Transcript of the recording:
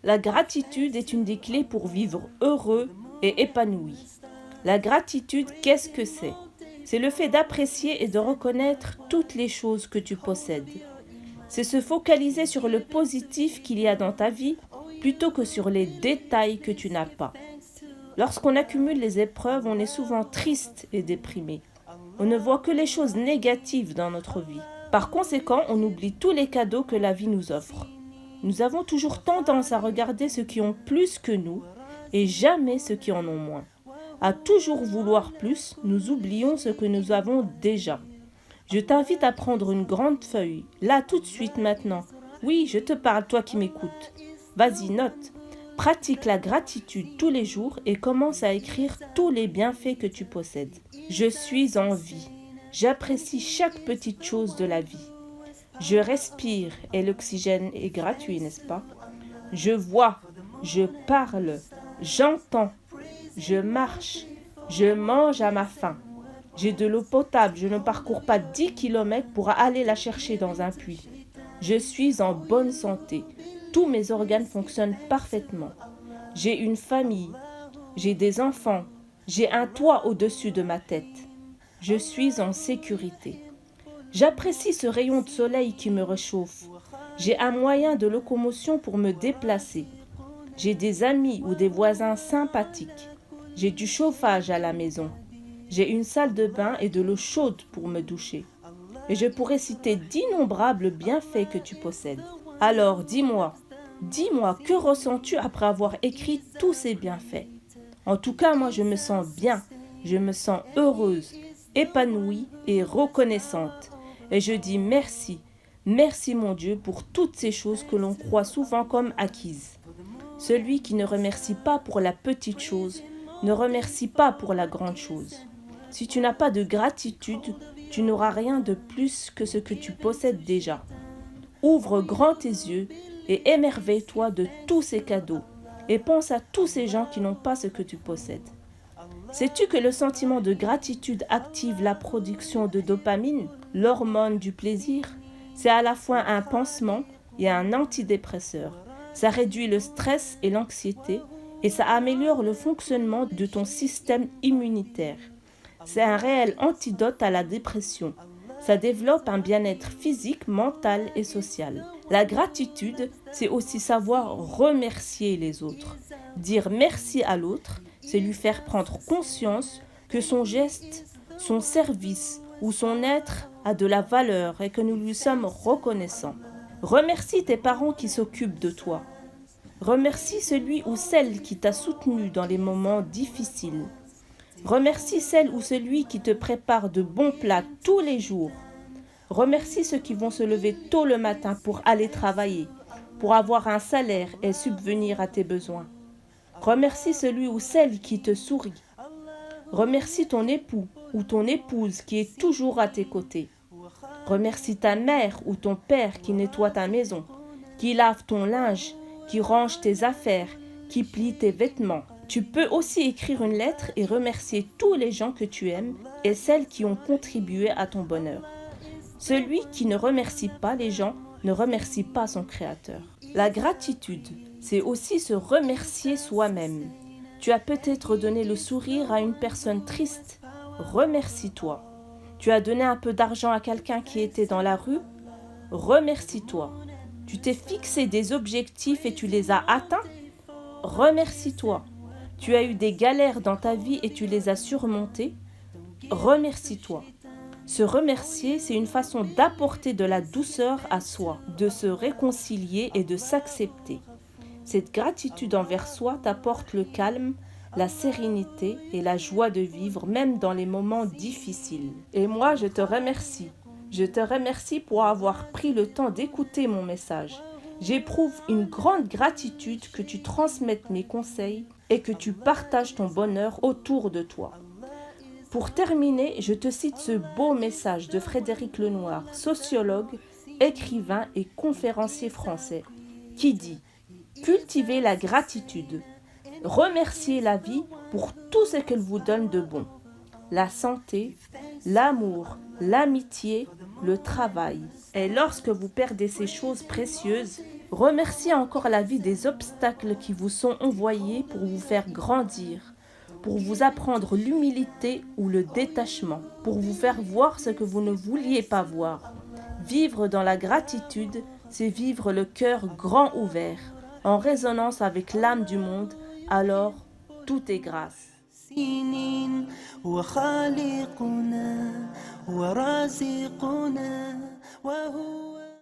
La gratitude est une des clés pour vivre heureux et épanoui. La gratitude, qu'est-ce que c'est? C'est le fait d'apprécier et de reconnaître toutes les choses que tu possèdes. C'est se focaliser sur le positif qu'il y a dans ta vie plutôt que sur les détails que tu n'as pas. Lorsqu'on accumule les épreuves, on est souvent triste et déprimé. On ne voit que les choses négatives dans notre vie. Par conséquent, on oublie tous les cadeaux que la vie nous offre. Nous avons toujours tendance à regarder ceux qui ont plus que nous et jamais ceux qui en ont moins. À toujours vouloir plus, nous oublions ce que nous avons déjà. Je t'invite à prendre une grande feuille, là tout de suite maintenant. Oui, je te parle, toi qui m'écoutes. Vas-y, note. Pratique la gratitude tous les jours et commence à écrire tous les bienfaits que tu possèdes. Je suis en vie. J'apprécie chaque petite chose de la vie. Je respire et l'oxygène est gratuit, n'est-ce pas? Je vois, je parle, j'entends, je marche, je mange à ma faim. J'ai de l'eau potable, je ne parcours pas 10 kilomètres pour aller la chercher dans un puits. Je suis en bonne santé, tous mes organes fonctionnent parfaitement. J'ai une famille, j'ai des enfants, j'ai un toit au-dessus de ma tête. Je suis en sécurité. J'apprécie ce rayon de soleil qui me réchauffe. J'ai un moyen de locomotion pour me déplacer. J'ai des amis ou des voisins sympathiques. J'ai du chauffage à la maison. J'ai une salle de bain et de l'eau chaude pour me doucher. Et je pourrais citer d'innombrables bienfaits que tu possèdes. Alors dis-moi, que ressens-tu après avoir écrit tous ces bienfaits? En tout cas, moi je me sens bien, je me sens heureuse, épanouie et reconnaissante. Et je dis merci, merci mon Dieu pour toutes ces choses que l'on croit souvent comme acquises. Celui qui ne remercie pas pour la petite chose, ne remercie pas pour la grande chose. Si tu n'as pas de gratitude, tu n'auras rien de plus que ce que tu possèdes déjà. Ouvre grand tes yeux et émerveille-toi de tous ces cadeaux et pense à tous ces gens qui n'ont pas ce que tu possèdes. Sais-tu que le sentiment de gratitude active la production de dopamine, l'hormone du plaisir? C'est à la fois un pansement et un antidépresseur. Ça réduit le stress et l'anxiété et ça améliore le fonctionnement de ton système immunitaire. C'est un réel antidote à la dépression. Ça développe un bien-être physique, mental et social. La gratitude, c'est aussi savoir remercier les autres. Dire merci à l'autre, c'est lui faire prendre conscience que son geste, son service ou son être a de la valeur et que nous lui sommes reconnaissants. Remercie tes parents qui s'occupent de toi. Remercie celui ou celle qui t'a soutenu dans les moments difficiles. Remercie celle ou celui qui te prépare de bons plats tous les jours. Remercie ceux qui vont se lever tôt le matin pour aller travailler, pour avoir un salaire et subvenir à tes besoins. Remercie celui ou celle qui te sourit. Remercie ton époux ou ton épouse qui est toujours à tes côtés. Remercie ta mère ou ton père qui nettoie ta maison, qui lave ton linge, qui range tes affaires, qui plie tes vêtements. Tu peux aussi écrire une lettre et remercier tous les gens que tu aimes et celles qui ont contribué à ton bonheur. Celui qui ne remercie pas les gens ne remercie pas son Créateur. La gratitude, c'est aussi se remercier soi-même. Tu as peut-être donné le sourire à une personne triste. Remercie-toi. Tu as donné un peu d'argent à quelqu'un qui était dans la rue. Remercie-toi. Tu t'es fixé des objectifs et tu les as atteints. Remercie-toi. Tu as eu des galères dans ta vie et tu les as surmontées. Remercie-toi. Se remercier, c'est une façon d'apporter de la douceur à soi, de se réconcilier et de s'accepter. Cette gratitude envers soi t'apporte le calme, la sérénité et la joie de vivre, même dans les moments difficiles. Et moi, je te remercie. Je te remercie pour avoir pris le temps d'écouter mon message. J'éprouve une grande gratitude que tu transmettes mes conseils et que tu partages ton bonheur autour de toi. Pour terminer, je te cite ce beau message de Frédéric Lenoir, sociologue, écrivain et conférencier français, qui dit « Cultivez la gratitude, remerciez la vie pour tout ce qu'elle vous donne de bon, la santé, l'amour, l'amitié, le travail. Et lorsque vous perdez ces choses précieuses, Remerciez encore la vie des obstacles qui vous sont envoyés pour vous faire grandir, pour vous apprendre l'humilité ou le détachement, pour vous faire voir ce que vous ne vouliez pas voir. Vivre dans la gratitude, c'est vivre le cœur grand ouvert, en résonance avec l'âme du monde, alors tout est grâce. سنين وخالقنا ورازقنا وهو